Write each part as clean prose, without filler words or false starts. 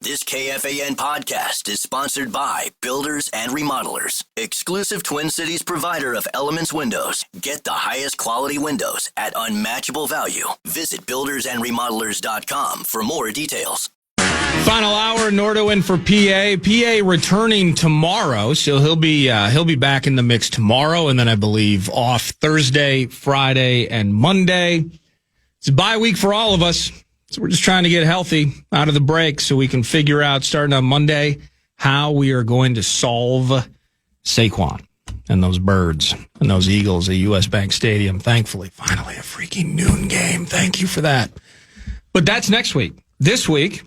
This KFAN podcast is sponsored by Builders and Remodelers, exclusive Twin Cities provider of Elements Windows. Get the highest quality windows at unmatchable value. Visit buildersandremodelers.com for more details. Final hour, Nordo in for PA. PA returning tomorrow, so he'll be back in the mix tomorrow, and then I believe off Thursday, Friday, and Monday. It's a bye week for all of us. So we're just trying to get healthy out of the break so we can figure out, starting on Monday, how we are going to solve Saquon and those birds and those Eagles at U.S. Bank Stadium. Thankfully, finally a freaking noon game. Thank you for that. But that's next week. This week,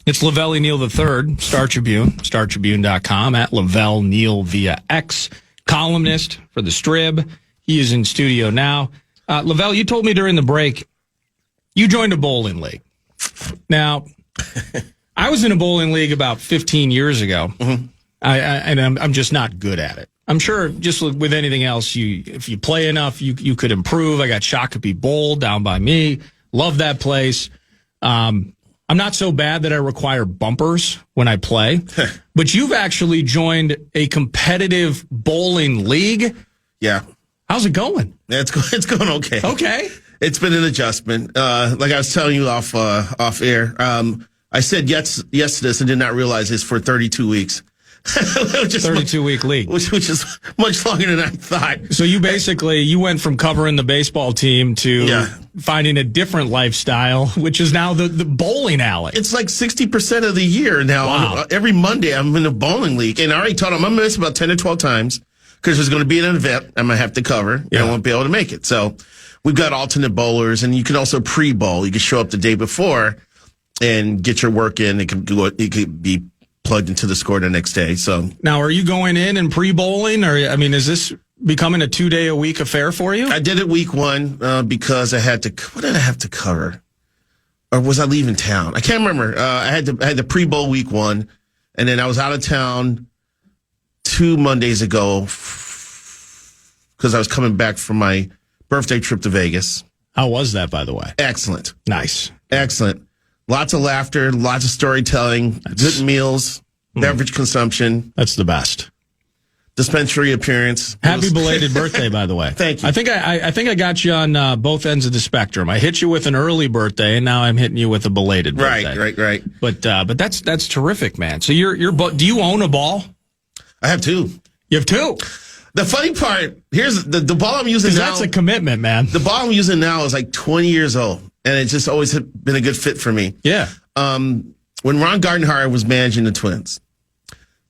it's Lavelle Neal III, Star Tribune, StarTribune.com, at Lavelle Neal via X, columnist for the Strib. He is in studio now. Lavelle, you told me during the break, you joined a bowling league. Now, I was in a bowling league about 15 years ago, and I'm just not good at it. I'm sure just with anything else, if you play enough, you could improve. I got Shakopee Bowl down by me. Love that place. I'm not so bad that I require bumpers when I play, but you've actually joined a competitive bowling league. Yeah. How's it going? It's going okay. Okay. It's been an adjustment. Like I was telling you off air, I said yes to this and did not realize it's for 32 weeks. 32-week league. Which is much longer than I thought. So you went from covering the baseball team to finding a different lifestyle, which is now the bowling alley. It's like 60% of the year now. Wow. Every Monday I'm in a bowling league. And I already told them I'm going to miss about 10 to 12 times because there's going to be an event I'm going to have to cover. And I won't be able to make it. So we've got alternate bowlers, and you can also pre-bowl. You can show up the day before and get your work in. It could be plugged into the score the next day. So now, are you going in and pre-bowling, or is this becoming a 2-day-a-week affair for you? I did it week one because I had to. What did I have to cover? Or was I leaving town? I can't remember. I had the pre-bowl week one, and then I was out of town 2 Mondays ago because I was coming back from my birthday trip to Vegas. How was that, by the way? Excellent. Nice. Excellent. Lots of laughter, lots of storytelling, good meals, beverage consumption. That's the best. Dispensary appearance. Happy belated birthday, by the way. Thank you. I think I got you on both ends of the spectrum. I hit you with an early birthday, and now I'm hitting you with a belated birthday. Right. But that's terrific, man. So do you own a ball? I have two. You have two. The funny part, here's the ball I'm using now. That's a commitment, man. The ball I'm using now is like 20 years old, and it's just always been a good fit for me. Yeah. When Ron Gardenhire was managing the Twins,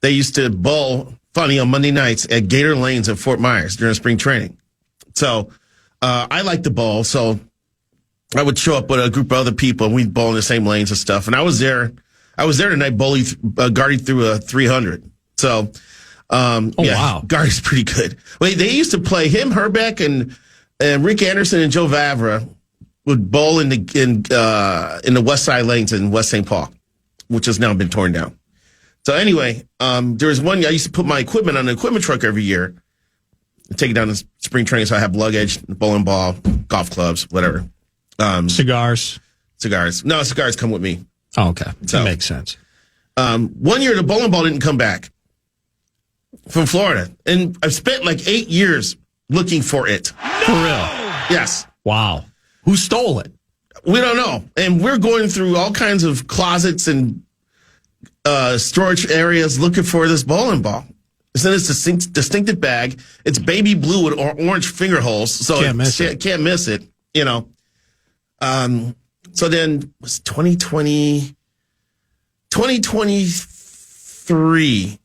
they used to bowl, funny, on Monday nights at Gator Lanes in Fort Myers during spring training. So I like the ball, so I would show up with a group of other people, and we'd bowl in the same lanes and stuff. And I was there tonight, guarding through a 300. So... wow. Gardy's pretty good. Wait, they used to play him, Herbeck, and Rick Anderson and Joe Vavra would bowl in the West Side lanes in West St. Paul, which has now been torn down. So anyway, there was one, I used to put my equipment on an equipment truck every year, take it down to spring training, so I have luggage, bowling ball, golf clubs, whatever. Cigars. No, cigars come with me. Oh, okay. So, that makes sense. 1 year, the bowling ball didn't come back from Florida. And I've spent like 8 years looking for it. For real? Yes. Wow. Who stole it? We don't know. And we're going through all kinds of closets and storage areas looking for this bowling ball. It's in this distinctive bag. It's baby blue with orange finger holes. So can't miss it, you know. So then it was 2023.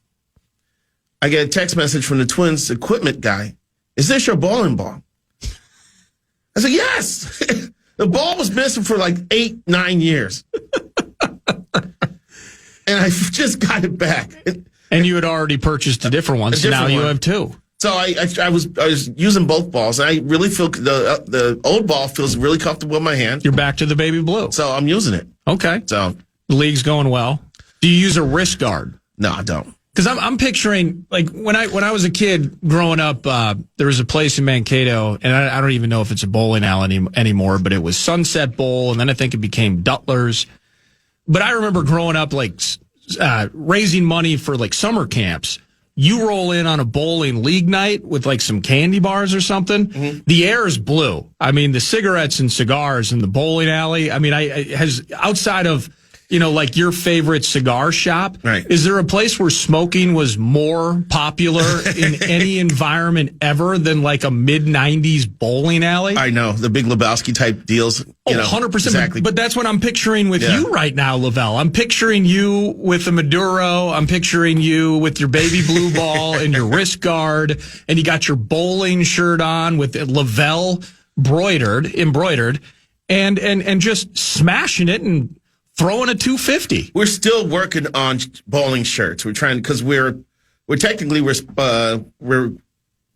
I get a text message from the Twins equipment guy. Is this your bowling ball? I said, yes. The ball was missing for like 8-9 years. And I just got it back. And you had already purchased a different one, so now you have two. So I was using both balls, and I really feel the old ball feels really comfortable in my hand. You're back to the baby blue. So I'm using it. Okay. So the league's going well. Do you use a wrist guard? No, I don't. Because I'm picturing, like, when I was a kid growing up, there was a place in Mankato, and I don't even know if it's a bowling alley anymore, but it was Sunset Bowl, and then I think it became Duttler's. But I remember growing up, like, raising money for, like, summer camps. You roll in on a bowling league night with, like, some candy bars or something. Mm-hmm. The air is blue. I mean, the cigarettes and cigars in the bowling alley. I mean, outside of, like your favorite cigar shop, right. Is there a place where smoking was more popular in any environment ever than like a mid-90s bowling alley? I know. The big Lebowski type deals. 100%. Exactly. But that's what I'm picturing with you right now, Lavelle. I'm picturing you with a Maduro. I'm picturing you with your baby blue ball and your wrist guard. And you got your bowling shirt on with Lavelle embroidered, and just smashing it and throwing a 250. We're still working on bowling shirts. We're trying because we're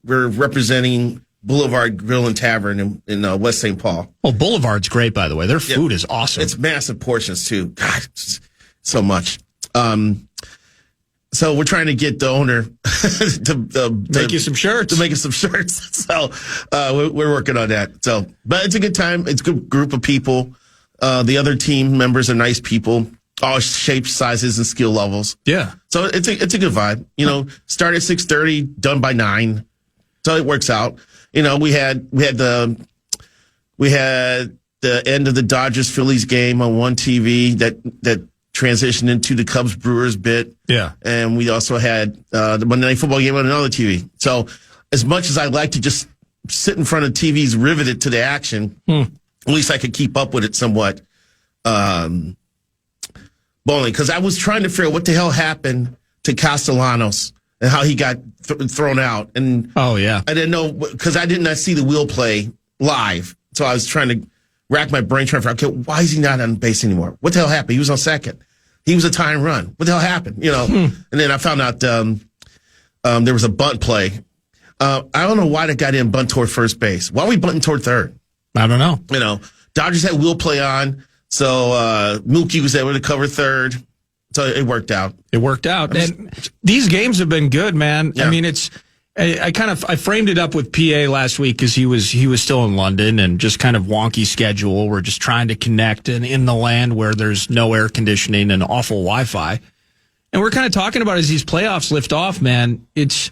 representing Boulevard Grill and Tavern in West St. Paul. Well, Boulevard's great, by the way. Their food is awesome. It's massive portions too. God, so much. So we're trying to get the owner to make you some shirts. To make us some shirts. So we're working on that. So, but it's a good time. It's a good group of people. The other team members are nice people, all shapes, sizes, and skill levels. Yeah. So it's a good vibe. Start at 6:30, done by 9. So it works out. We had the end of the Dodgers Phillies game on one TV that transitioned into the Cubs Brewers bit. Yeah. And we also had the Monday Night Football game on another TV. So as much as I like to just sit in front of TVs riveted to the action, at least I could keep up with it somewhat. Bowling, because I was trying to figure out what the hell happened to Castellanos and how he got thrown out. And oh yeah, I didn't know because I did not see the wheel play live, so I was trying to rack my brain trying to figure out, okay, why is he not on base anymore? What the hell happened? He was on second. He was a tie and run. What the hell happened? And then I found out there was a bunt play. I don't know why that guy didn't bunt toward first base. Why are we bunting toward third? I don't know. Dodgers had wheel play on, so Mookie was able to cover third. So it worked out. And these games have been good, man. Yeah. I mean, I framed it up with PA last week because he was still in London and just kind of wonky schedule. We're just trying to connect in the land where there's no air conditioning and awful Wi-Fi. And we're kind of talking about as these playoffs lift off, man, it's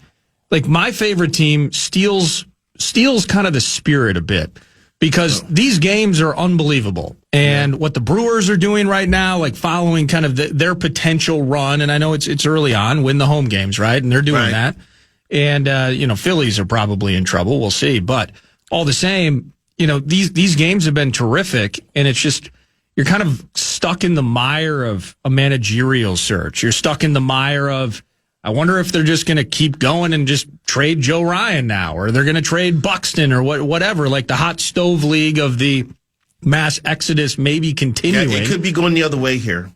like my favorite team steals kind of the spirit a bit. Because these games are unbelievable. And what the Brewers are doing right now, like following kind of their potential run, and I know it's early on, win the home games, right? And they're doing that. And, Phillies are probably in trouble. We'll see. But all the same, these games have been terrific. And it's just, you're kind of stuck in the mire of a managerial search. You're stuck in the mire of, I wonder if they're just going to keep going and just trade Joe Ryan now, or they're going to trade Buxton or whatever, like the hot stove league of the mass exodus maybe continuing. Yeah, it could be going the other way here.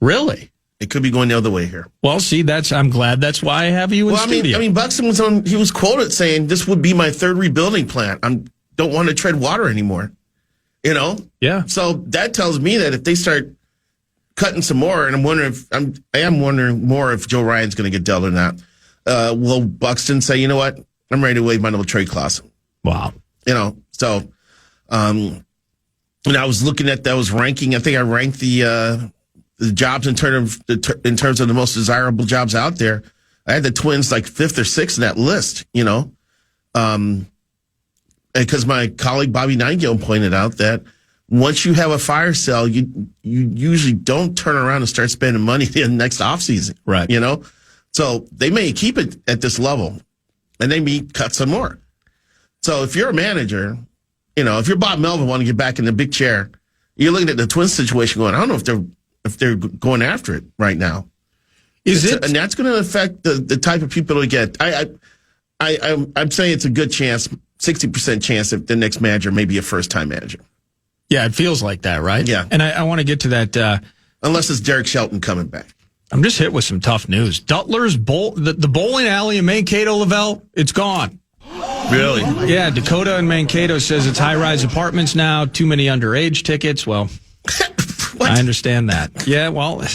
Really? It could be going the other way here. Well, see, I'm glad that's why I have you in studio. I mean, Buxton he was quoted saying, this would be my third rebuilding plan. I don't want to tread water anymore. Yeah. So that tells me that if they start cutting some more, and I am wondering more if Joe Ryan's going to get dealt or not. Will Buxton say, you know what, I'm ready to waive my little trade clause? Wow. So, and I was looking at those ranking. I think I ranked the jobs in terms of the most desirable jobs out there. I had the Twins like 5th or 6th in that list. Because my colleague Bobby Nightingale pointed out that once you have a fire sale, you usually don't turn around and start spending money in the next offseason. Right. So they may keep it at this level and they may cut some more. So if you're a manager, if you're Bob Melvin want to get back in the big chair, you're looking at the Twins situation going, I don't know if they're going after it right now. And that's going to affect the type of people we get. I'm saying it's a good chance, 60% chance that the next manager may be a first-time manager. Yeah, it feels like that, right? Yeah. And I want to get to that. Unless it's Derek Shelton coming back. I'm just hit with some tough news. Duttler's the bowling alley in Mankato, Lavelle, it's gone. Really? Yeah, Dakota in Mankato says it's high-rise apartments now, too many underage tickets. Well, I understand that. Yeah, well. No!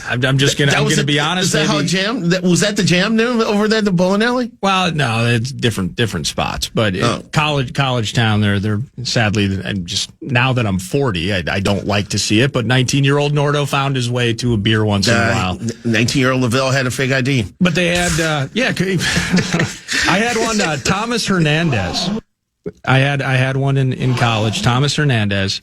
I'm just gonna be honest. Is that how jam? Was that the jam then over there at the bowling alley? Well, no, it's different spots. But college town, they're sadly, and just now that I'm 40, I don't like to see it. But 19-year-old Nordo found his way to a beer once in a while. 19-year-old Lavelle had a fake ID. But they had, I had one, Thomas Hernandez. I had one in college, Thomas Hernandez.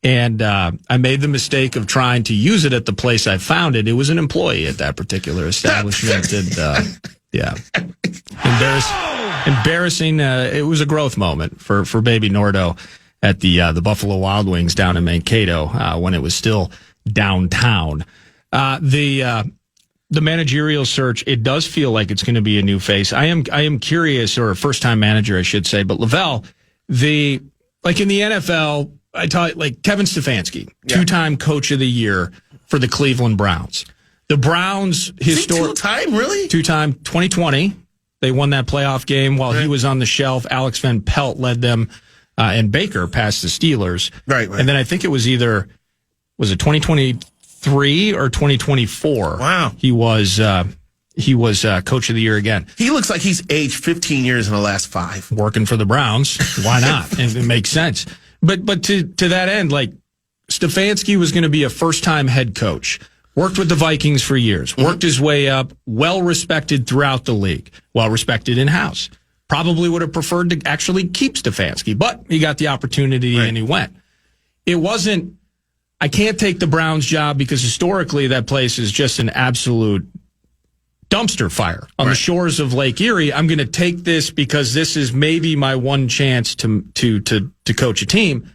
And I made the mistake of trying to use it at the place I found it. It was an employee at that particular establishment. Embarrassing. It was a growth moment for baby Nordo at the Buffalo Wild Wings down in Mankato when it was still downtown. The managerial search, it does feel like it's going to be a new face. I am curious, or a first time manager, I should say. But Lavelle, in the NFL. I taught Kevin Stefanski, two-time coach of the year for the Cleveland Browns. The Browns two-time, really? Two-time, 2020. They won that playoff game while he was on the shelf. Alex Van Pelt led them, and Baker passed the Steelers. Right. And then I think it was it 2023 or 2024? Wow. He was coach of the year again. He looks like he's aged 15 years in the last 5. Working for the Browns. Why not? And it makes sense. But to that end, Stefanski was going to be a first-time head coach. Worked with the Vikings for years. Worked his way up. Well-respected throughout the league. Well-respected in-house. Probably would have preferred to actually keep Stefanski, but he got the opportunity and he went. It wasn't, I can't take the Browns job because historically that place is just an absolute dumpster fire on the shores of Lake Erie. I'm going to take this because this is maybe my one chance to coach a team.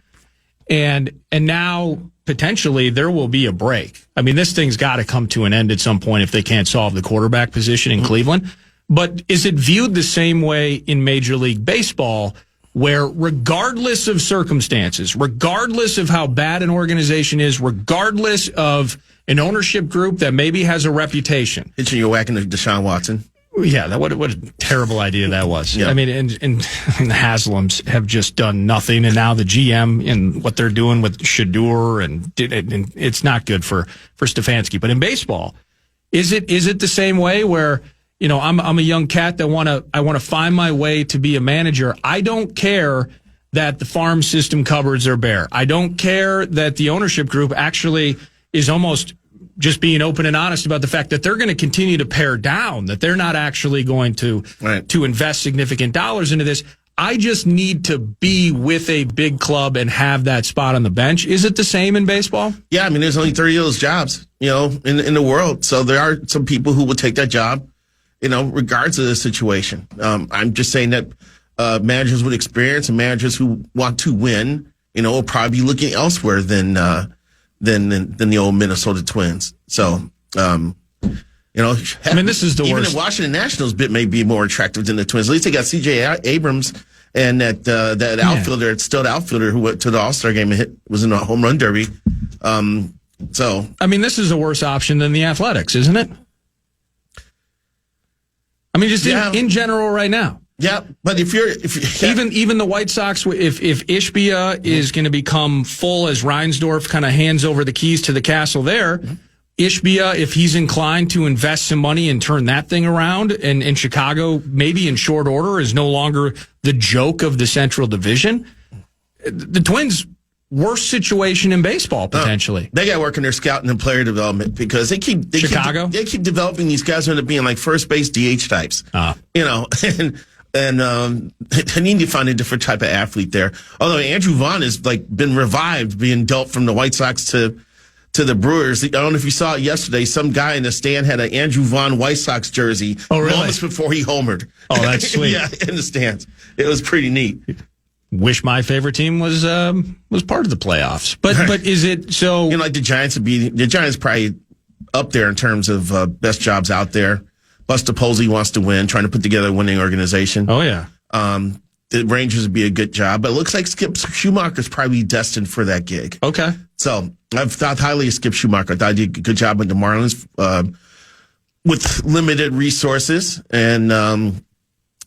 And now potentially there will be a break. I mean, this thing's got to come to an end at some point if they can't solve the quarterback position in Cleveland. But is it viewed the same way in Major League Baseball, where regardless of circumstances, regardless of how bad an organization is, regardless of an ownership group that maybe has a reputation. Hitching your whack into Deshaun Watson. Yeah, what a terrible idea that was. Yeah. I mean, and the Haslams have just done nothing, and now the GM and what they're doing with Shador, and it's not good for Stefanski. But in baseball, is it the same way where, I'm a young cat that I want to find my way to be a manager. I don't care that the farm system cupboards are bare. I don't care that the ownership group actually is almost just being open and honest about the fact that they're going to continue to pare down, that they're not actually going to invest significant dollars into this. I just need to be with a big club and have that spot on the bench. Is it the same in baseball? Yeah, I mean, there's only 30 of those jobs, in the world. So there are some people who will take that job, regardless of the situation. I'm just saying that managers with experience and managers who want to win, will probably be looking elsewhere than the old Minnesota Twins. So, I mean, this is the worst. Even the Washington Nationals bit may be more attractive than the Twins. At least they got C.J. Abrams and that outfielder, stud outfielder who went to the All-Star game and was in a home run derby. So, I mean, this is a worse option than the Athletics, isn't it? I mean, just in general right now. Yeah, but if you're even the White Sox, if Ishbia is going to become full as Reinsdorf kind of hands over the keys to the castle there, Ishbia, if he's inclined to invest some money and turn that thing around, and in Chicago, maybe in short order, is no longer the joke of the Central Division, the Twins' worst situation in baseball potentially. They got to work on their scouting and player development because they keep developing these guys who end up being like first base DH types. And I need to find a different type of athlete there. Although Andrew Vaughn has been revived, being dealt from the White Sox to the Brewers. I don't know if you saw it yesterday. Some guy in the stand had an Andrew Vaughn White Sox jersey. Oh, really? Moments before he homered. Oh, that's sweet. Yeah, in the stands. It was pretty neat. Wish my favorite team was part of the playoffs. But is it so? The Giants the Giants probably up there in terms of best jobs out there. Buster Posey wants to win, trying to put together a winning organization. Oh, yeah. The Rangers would be a good job, but it looks like Skip Schumacher's probably destined for that gig. Okay. So I've thought highly of Skip Schumacher. I thought he did a good job with the Marlins with limited resources, and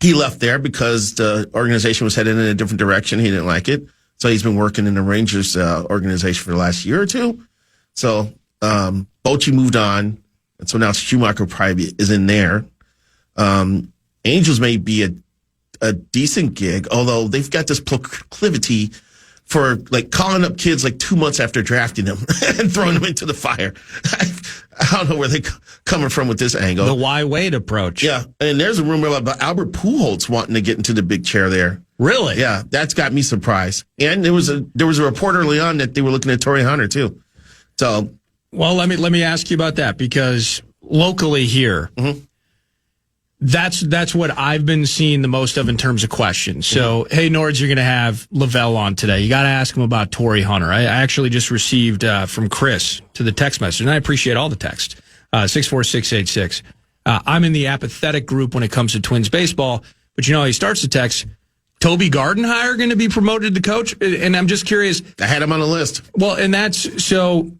he left there because the organization was headed in a different direction. He didn't like it. So he's been working in the Rangers organization for the last year or two. So Bochy moved on, and so now Schumacher probably is in there. Angels may be a decent gig, although they've got this proclivity for like calling up kids like 2 months after drafting them and throwing them into the fire. I don't know where they're coming from with this angle. The Y Wade approach. Yeah, and there's a rumor about Albert Pujols wanting to get into the big chair there. Really? Yeah, that's got me surprised. And there was a report early on that they were looking at Torrey Hunter too. So, well, let me ask you about that, because locally here, that's what I've been seeing the most of in terms of questions. So, hey, Nords, you're going to have Lavelle on today. You got to ask him about Torrey Hunter. I actually just received from Chris to the text message, and I appreciate all the text. 64686. I'm in the apathetic group when it comes to Twins baseball, but he starts the text. Toby Gardenhire going to be promoted to coach, and I'm just curious. I had him on the list. Well, and that's so.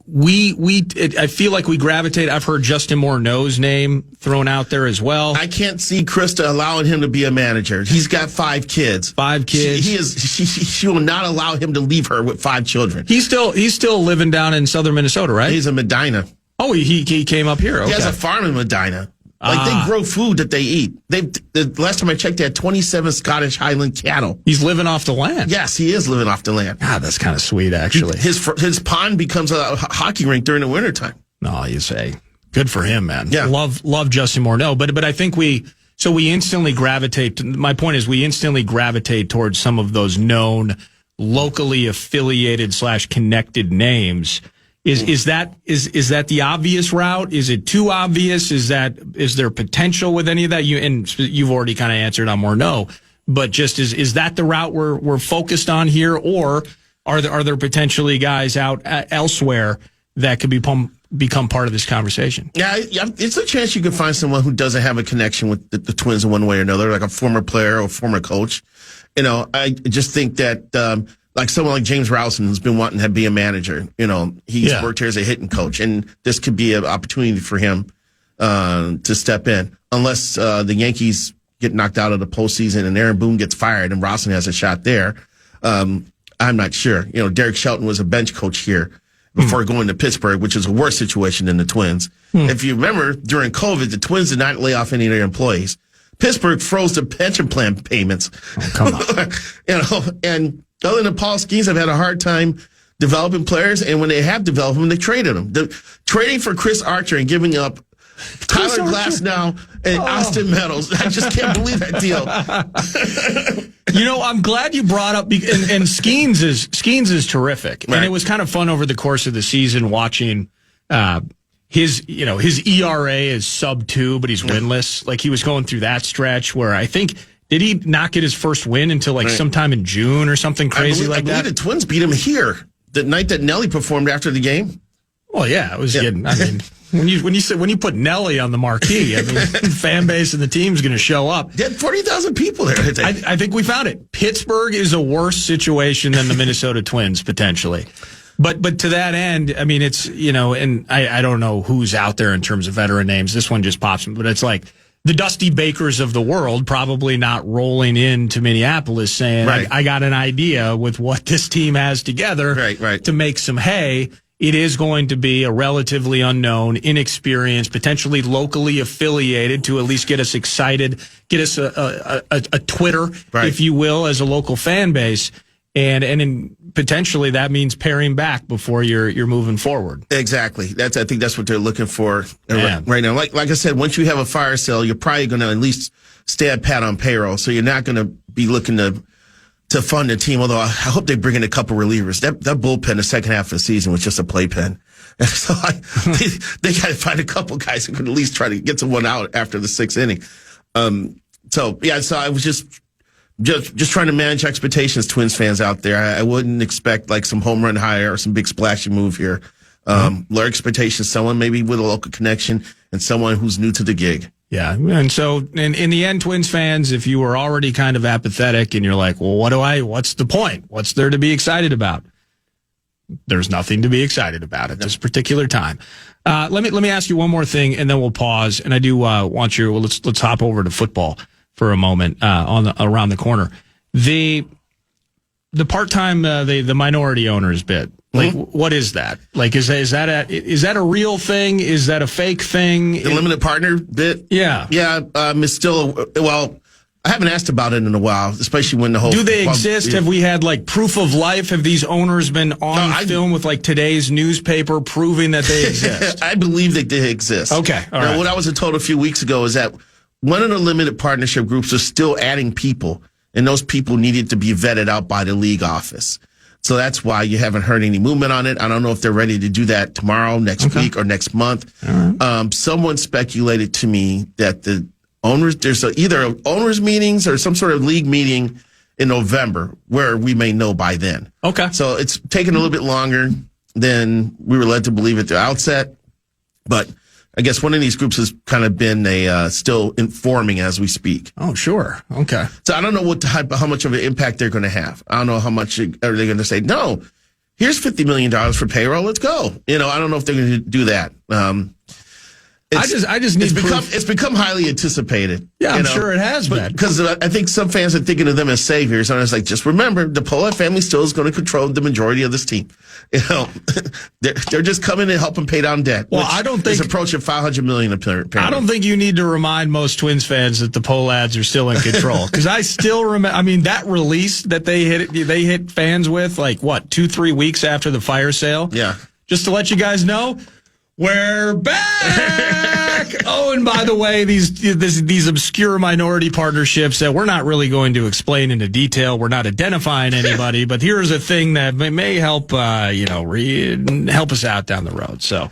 I feel like we gravitate. I've heard Justin Morneau's name thrown out there as well. I can't see Krista allowing him to be a manager. He's got 5 kids. 5 kids. She will not allow him to leave her with 5 children. He's still living down in southern Minnesota, right? He's in Medina. Oh, he came up here. Okay. He has a farm in Medina. They grow food that they eat. The last time I checked, they had 27 Scottish Highland cattle. He's living off the land. Yes, he is living off the land. God, that's kind of sweet, actually. His pond becomes a hockey rink during the wintertime. No, you say. Good for him, man. Yeah. Love Justin Morneau. But I think we instantly gravitate. My point is we instantly gravitate towards some of those known, locally affiliated / connected names. Is that the obvious route? Is it too obvious? Is there potential with any of that? You've already kind of answered on Morneau, but just is that the route we're focused on here, or are there potentially guys out elsewhere that could become part of this conversation? Yeah, it's a chance you could find someone who doesn't have a connection with the Twins in one way or another, like a former player or former coach. I just think that. Like someone like James Rowson, who's been wanting to be a manager. He's worked here as a hitting coach, and this could be an opportunity for him to step in. Unless the Yankees get knocked out of the postseason and Aaron Boone gets fired and Rowson has a shot there, I'm not sure. Derek Shelton was a bench coach here before going to Pittsburgh, which is a worse situation than the Twins. If you remember, during COVID, the Twins did not lay off any of their employees. Pittsburgh froze the pension plan payments. Oh, come on. And other than Paul Skeens, have had a hard time developing players, and when they have developed them, they traded them. Trading for Chris Archer and giving up Tyler Glasnow and Austin Meadows. I just can't believe that deal. I'm glad you brought up, and Skeens is terrific, right. And it was kind of fun over the course of the season watching his ERA is sub 2, but he's winless. Like he was going through that stretch where I think. Did he not get his first win until sometime in June or something crazy like that? I believe the Twins beat him here the night that Nelly performed after the game. Well, yeah, it was getting. I mean, when you put Nelly on the marquee, fan base and the team's going to show up. They had 40,000 people there. I think we found it. Pittsburgh is a worse situation than the Minnesota Twins potentially. But to that end, it's and I don't know who's out there in terms of veteran names. This one just pops, but it's like. The Dusty Bakers of the world probably not rolling into Minneapolis saying, I got an idea with what this team has together to make some hay. It is going to be a relatively unknown, inexperienced, potentially locally affiliated to at least get us excited, get us a Twitter, if you will, as a local fan base. And potentially that means paring back before you're moving forward. Exactly. I think that's what they're looking for right now. Like I said, once you have a fire sale, you're probably going to at least stay at pat on payroll. So you're not going to be looking to fund the team. Although I hope they bring in a couple relievers. That bullpen the second half of the season was just a playpen. So they got to find a couple guys who can at least try to get someone out after the 6th inning. So I was just trying to manage expectations, Twins fans out there. I wouldn't expect like some home run hire or some big splashy move here. Lower expectations, someone maybe with a local connection and someone who's new to the gig. Yeah. And so in the end, Twins fans, if you were already kind of apathetic and you're like, well, what's the point? What's there to be excited about? There's nothing to be excited about at this particular time. Let me ask you one more thing and then we'll pause. And I do want you, let's hop over to football for a moment around the corner. The the part-time, the minority owners bit. Like, what is that? Like, is that a real thing? Is that a fake thing? The limited partner bit? Yeah. Yeah, it's still, I haven't asked about it in a while, especially when the whole... Do they exist? Have we had, like, proof of life? Have these owners been on film with, like, today's newspaper proving that they exist? I believe that they exist. Okay, all right. What I was told a few weeks ago is that one of the limited partnership groups is still adding people, and those people needed to be vetted out by the league office. So that's why you haven't heard any movement on it. I don't know if they're ready to do that tomorrow, next week, or next month. Right. Someone speculated to me that the owners, there's either owners meetings or some sort of league meeting in November where we may know by then. Okay. So it's taken a little bit longer than we were led to believe at the outset. But I guess one of these groups has kind of been still informing as we speak. Oh, sure. Okay. So I don't know how much of an impact they're going to have. I don't know how much are they going to say, no, here's $50 million for payroll. Let's go. I don't know if they're going to do that. I just need it's become highly anticipated. Yeah, I'm sure it has been. Because I think some fans are thinking of them as saviors. And I was like, just remember, the Pollard family still is going to control the majority of this team. They're just coming and helping pay down debt. Well, I don't think it's approaching $500 million. Apparently. I don't think you need to remind most Twins fans that the Pollads are still in control. Because I still remember. I mean, that release that they hit fans with, like 2-3 weeks after the fire sale. Yeah. Just to let you guys know, we're back. Oh, and by the way, these obscure minority partnerships that we're not really going to explain into detail. We're not identifying anybody, but here's a thing that may help, help us out down the road. So,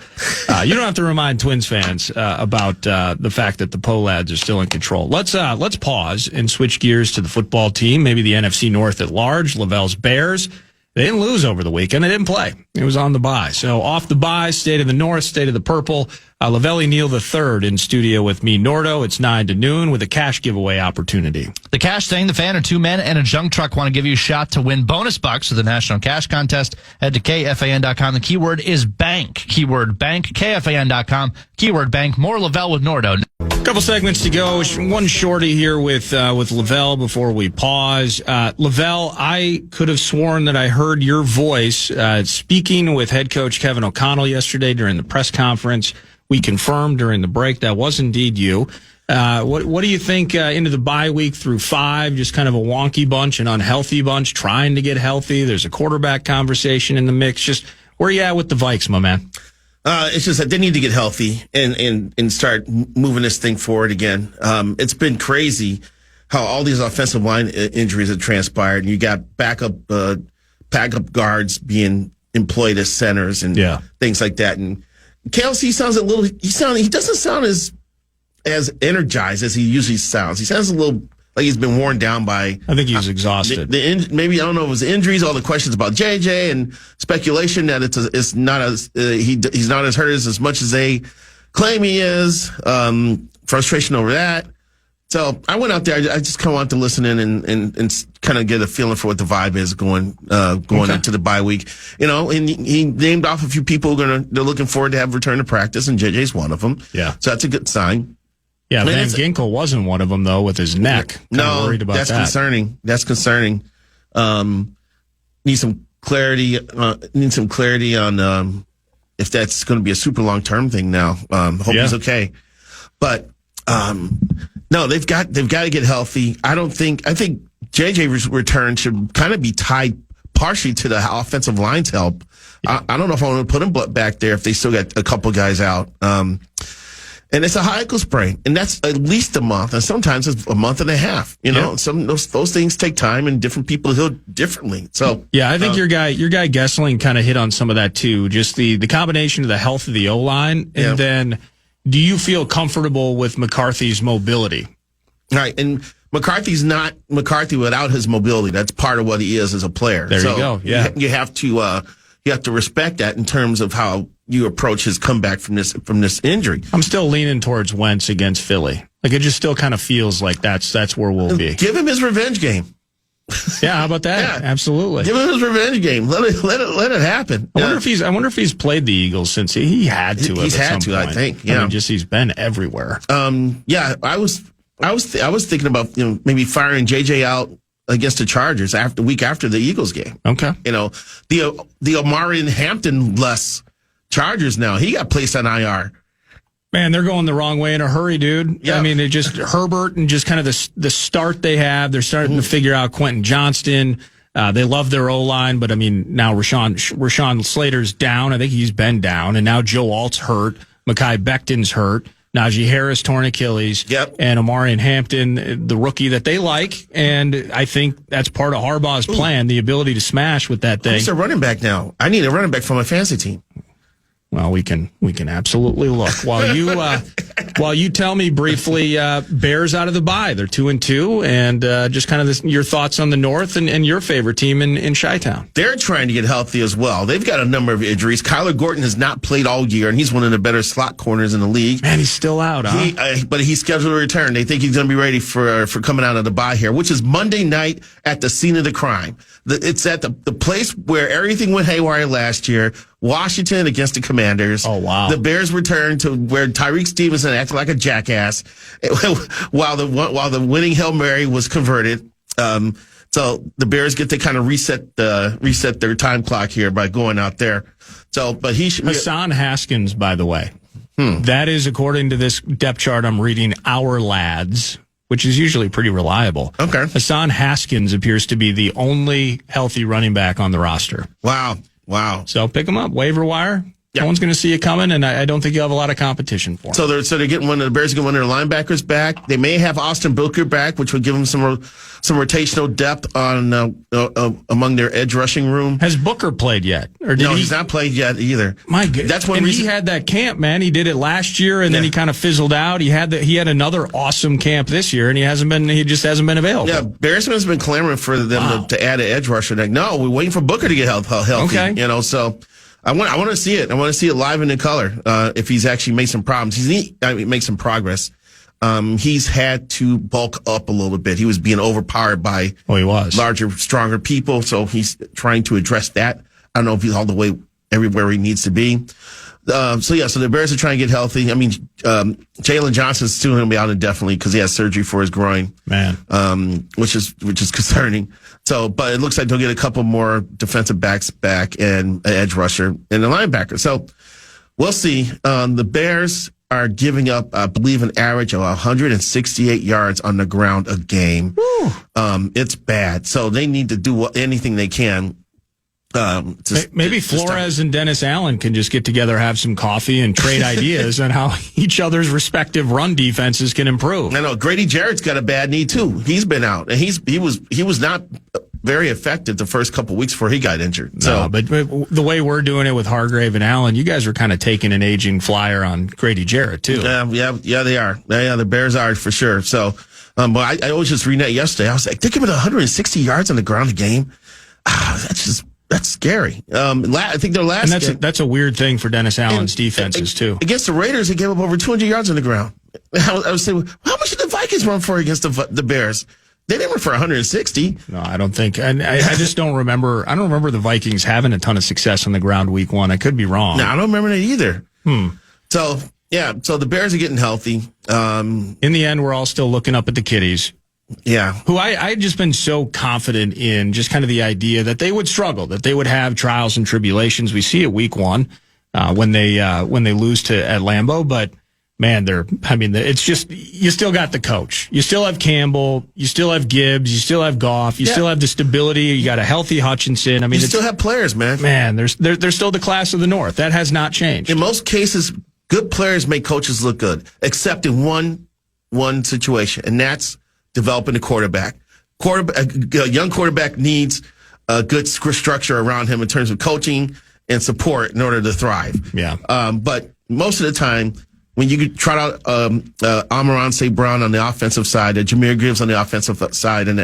you don't have to remind Twins fans about the fact that the Pollads are still in control. Let's pause and switch gears to the football team, maybe the NFC North at large. Lavelle's Bears. They didn't lose over the weekend. They didn't play. It was on the bye. So off the bye, state of the North, state of the Purple. Lavelle Neal III in studio with me, Nordo. It's 9 to noon with a cash giveaway opportunity. The cash thing, the fan, are 2 men and a junk truck want to give you a shot to win bonus bucks for the National Cash Contest. Head to KFAN.com. The keyword is bank. Keyword bank. KFAN.com. Keyword bank. More Lavelle with Nordo. Couple segments to go. One shorty here with Lavelle before we pause. Lavelle, I could have sworn that I heard your voice speaking with head coach Kevin O'Connell yesterday during the press conference. We confirmed during the break that was indeed you. What do you think into the bye week through 5? Just kind of a wonky bunch, an unhealthy bunch, trying to get healthy. There's a quarterback conversation in the mix. Just where you at with the Vikes, my man? It's just that they need to get healthy and start moving this thing forward again. It's been crazy how all these offensive line injuries have transpired. And you got backup guards being employed as centers and things like that. And KLC sounds he doesn't sound as energized as he usually sounds. He sounds a little like he's been worn down by. I think he's exhausted. Maybe, I don't know if it was injuries, all the questions about JJ and speculation that it's not as he's not as hurt as much as they claim he is. Frustration over that. So I went out there. I just kind of wanted to listen in and kind of get a feeling for what the vibe is going into the bye week. And he named off a few people they're looking forward to have return to practice, and JJ's one of them. Yeah. So that's a good sign. Yeah, Van Ginkel wasn't one of them though with his neck. No, worried about that's concerning. That's concerning. Need some clarity. On if that's going to be a super long term thing now. Hope he's okay. But no, they've got to get healthy. I think JJ's return should kind of be tied partially to the offensive line's help. I don't know if I want to put him back there if they still got a couple guys out. And it's a high ankle sprain, and that's at least a month, and sometimes it's a month and a half. Some those things take time, and different people heal differently. So yeah, I think your guy Gessling kind of hit on some of that too. Just the combination of the health of the O line, and then do you feel comfortable with McCarthy's mobility? Right, and McCarthy's not McCarthy without his mobility. That's part of what he is as a player. There you go. Yeah, you have to respect that in terms of how you approach his comeback from this injury. I'm still leaning towards Wentz against Philly. Like it just still kind of feels like that's where we'll be. Give him his revenge game. Yeah, how about that? Yeah. Absolutely. Give him his revenge game. Let it happen. I wonder if he's played the Eagles since he had to. He's had to, point. I think. Yeah. I mean, he's been everywhere. Yeah, I was thinking about maybe firing JJ out against the Chargers week after the Eagles game. Okay. You know, the Omarion Hampton-less Chargers now, he got placed on IR. Man, they're going the wrong way in a hurry, dude. Yeah. I mean, they just Herbert and just kind of the start they have. They're starting to figure out Quentin Johnston. They love their O-line, but I mean, now Rashawn Slater's down. I think he's been down, and now Joe Alt's hurt. Mekhi Becton's hurt. Najee Harris torn Achilles. Yep. And Omarion Hampton, the rookie that they like. And I think that's part of Harbaugh's plan, the ability to smash with that thing. Who's a running back now? I need a running back for my fantasy team. Well, we can absolutely look while you tell me briefly. Bears out of the bye, they're 2-2, and just kind of your thoughts on the North and your favorite team in Chi-Town. They're trying to get healthy as well. They've got a number of injuries. Kyler Gordon has not played all year, and he's one of the better slot corners in the league. Man, he's still out, huh? But he's scheduled to return. They think he's going to be ready for coming out of the bye here, which is Monday night at the scene of the crime. It's at the place where everything went haywire last year. Washington against the Commanders. Oh, wow. The Bears returned to where Tyreek Stevenson acted like a jackass while the winning Hail Mary was converted. So the Bears get to kind of reset their time clock here by going out there. So, but he should Hassan Haskins, by the way. That is, according to this depth chart I'm reading, our lads, which is usually pretty reliable. Okay. Hassan Haskins appears to be the only healthy running back on the roster. Wow. So pick him up, waiver wire. Yeah. No one's going to see you coming, and I don't think you'll have a lot of competition for him. So they're getting the Bears are getting one of their linebackers back. They may have Austin Booker back, which would give them some rotational depth on among their edge rushing room. Has Booker played yet? Or did He's not played yet either. My goodness. That's one and reason he had that camp, man. He did it last year, and then he kind of fizzled out. He had another awesome camp this year, and he just hasn't been available. Yeah, Bears fans have been clamoring for them to add an edge rusher. Like, no, we're waiting for Booker to get healthy. Okay. You know, so I want to see it. I want to see it live and in color. If he's actually made some problems, make some progress. He's had to bulk up a little bit. He was being overpowered by larger, stronger people. So he's trying to address that. I don't know if he's all the way everywhere he needs to be. So the Bears are trying to get healthy. I mean, Jalen Johnson's still going to be out indefinitely because he has surgery for his groin. Man. Which is concerning. So, but it looks like they'll get a couple more defensive backs back and an edge rusher and a linebacker. So we'll see. The Bears are giving up, I believe, an average of 168 yards on the ground a game. It's bad. So they need to do anything they can. Maybe Flores and Dennis Allen can just get together, have some coffee, and trade ideas on how each other's respective run defenses can improve. I know Grady Jarrett's got a bad knee too. He's been out, and he was not very effective the first couple weeks before he got injured. So, but the way we're doing it with Hargrave and Allen, you guys are kind of taking an aging flyer on Grady Jarrett too. Yeah, they are. Yeah, the Bears are for sure. So, but I was just reading that yesterday. I was like, they're giving 160 yards on the ground a game. That's scary. I think their last and that's a weird thing for Dennis Allen's defenses too. Against the Raiders, they gave up over 200 yards on the ground. I was saying, how much did the Vikings run for against the Bears? They didn't run for 160. No, I don't think. And I just don't remember. I don't remember the Vikings having a ton of success on the ground week one. I could be wrong. No, I don't remember that either. So the Bears are getting healthy. In the end, we're all still looking up at the kiddies. Yeah. Who I just been so confident in, just kind of the idea that they would struggle, that they would have trials and tribulations. We see it week one when they lose at Lambeau, but man, it's just, you still got the coach. You still have Campbell. You still have Gibbs. You still have Goff. You still have the stability. You got a healthy Hutchinson. I mean, you still have players, man. Man, they're still the class of the North. That has not changed. In most cases, good players make coaches look good, except in one situation, and that's developing a quarterback. A young quarterback needs a good structure around him in terms of coaching and support in order to thrive. Yeah. But most of the time, when you trot out Amon-Ra St. Brown on the offensive side, Jahmyr Gibbs on the offensive side, and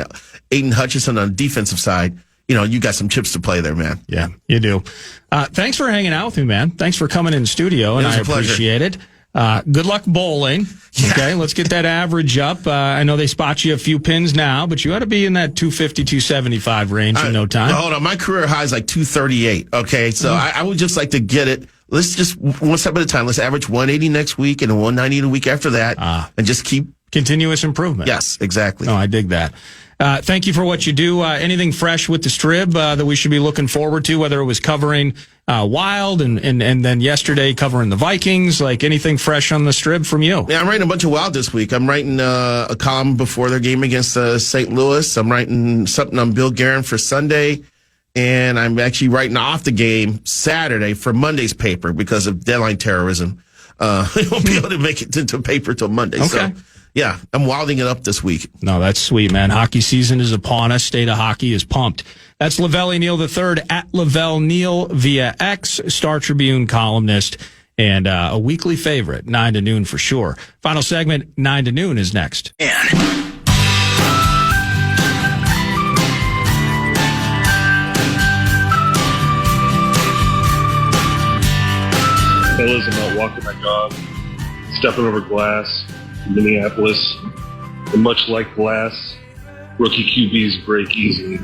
Aiden Hutchinson on the defensive side, you got some chips to play there, man. Yeah, you do. Thanks for hanging out with me, man. Thanks for coming in studio, and I appreciate it. Good luck bowling. Okay, let's get that average up. I know they spot you a few pins now, but you ought to be in that 250, 275 range in no time. Hold on, my career high is like 238. Okay, so I would just like to get it. Let's just one step at a time. Let's average 180 next week and 190 the week after that, and just keep Continuous improvement. Yes, exactly. Oh, I dig that. Thank you for what you do. Anything fresh with the Strib that we should be looking forward to, whether it was covering Wild and then yesterday covering the Vikings, like anything fresh on the Strib from you? Yeah, I'm writing a bunch of Wild this week. I'm writing a column before their game against St. Louis. I'm writing something on Bill Guerin for Sunday. And I'm actually writing off the game Saturday for Monday's paper because of deadline terrorism. We won't be able to make it into paper till Monday. Okay. So, yeah, I'm wilding it up this week. No, that's sweet, man. Hockey season is upon us. State of Hockey is pumped. That's Lavelle Neal III at Lavelle Neal via X, Star Tribune columnist, and a weekly favorite, 9 to noon for sure. Final segment, 9 to noon is next. Fellas, about walking my dog, stepping over glass in Minneapolis, and much like glass, rookie QBs break easily.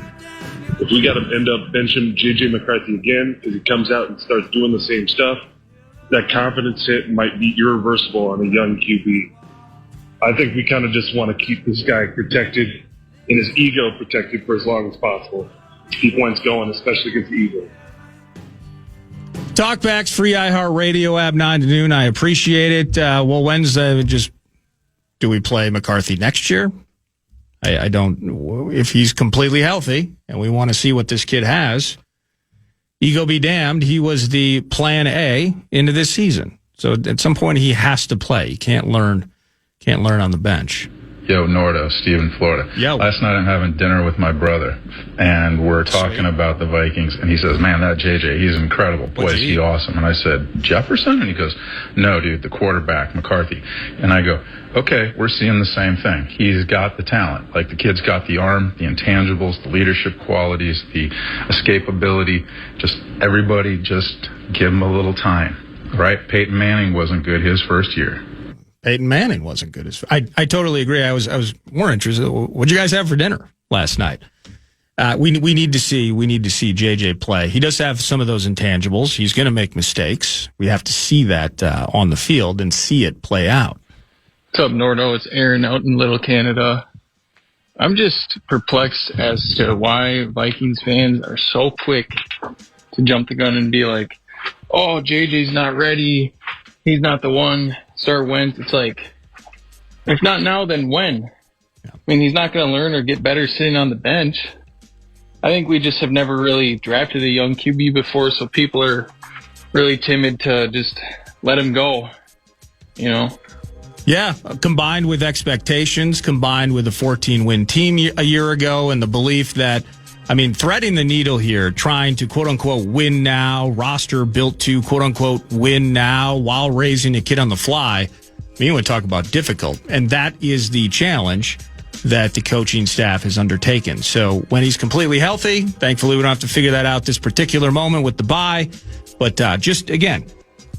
If we got to end up benching J.J. McCarthy again because he comes out and starts doing the same stuff, that confidence hit might be irreversible on a young QB. I think we kind of just want to keep this guy protected and his ego protected for as long as possible to keep Wentz going, especially against the Eagles. Talkbacks, free iHeartRadio app, 9 to noon. I appreciate it. Well, Wednesday, do we play McCarthy next year? I don't, if he's completely healthy and we want to see what this kid has, ego be damned. He was the plan A into this season. So at some point he has to play. He can't learn on the bench. Yo, Nordo, Steve in Florida. Yo. Last night I'm having dinner with my brother, and we're talking about the Vikings, and he says, man, that JJ, he's incredible. Boy, is he awesome. And I said, Jefferson? And he goes, no, dude, the quarterback, McCarthy. And I go, okay, we're seeing the same thing. He's got the talent. Like, the kid's got the arm, the intangibles, the leadership qualities, the escapability. Just everybody just give him a little time, right? Peyton Manning wasn't good his first year. Peyton Manning wasn't good. I totally agree. I was more interested. What'd you guys have for dinner last night? We need to see JJ play. He does have some of those intangibles. He's going to make mistakes. We have to see that on the field and see it play out. What's up, Nordo? It's Aaron out in Little Canada. I'm just perplexed as to why Vikings fans are so quick to jump the gun and be like, "Oh, JJ's not ready. He's not the one. Start Wentz." It's like, if not now, then when? I mean, he's not going to learn or get better sitting on the bench. I think we just have never really drafted a young QB before, so people are really timid to just let him go, you know? Yeah, combined with expectations, combined with a 14-win team a year ago, and the belief that, I mean, threading the needle here, trying to quote-unquote win now, roster built to quote-unquote win now while raising a kid on the fly. I mean, you want to talk about difficult. And that is the challenge that the coaching staff has undertaken. So when he's completely healthy, thankfully we don't have to figure that out this particular moment with the bye. But just, again,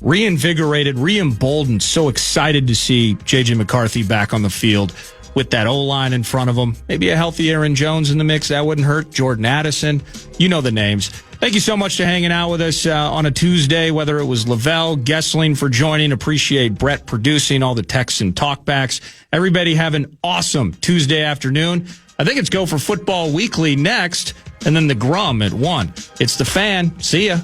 reinvigorated, re-emboldened, so excited to see J.J. McCarthy back on the field with that O-line in front of him. Maybe a healthy Aaron Jones in the mix. That wouldn't hurt. Jordan Addison. You know the names. Thank you so much for hanging out with us on a Tuesday, whether it was Lavelle, Gessling for joining. Appreciate Brett producing all the texts and talkbacks. Everybody have an awesome Tuesday afternoon. I think it's Go for Football Weekly next, and then the Grum at 1. It's the Fan. See ya.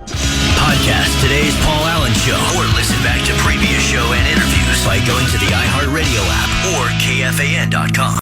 Podcast today's Paul Allen Show, or listen back to previous show and interviews by going to the iHeartRadio app or KFAN.com.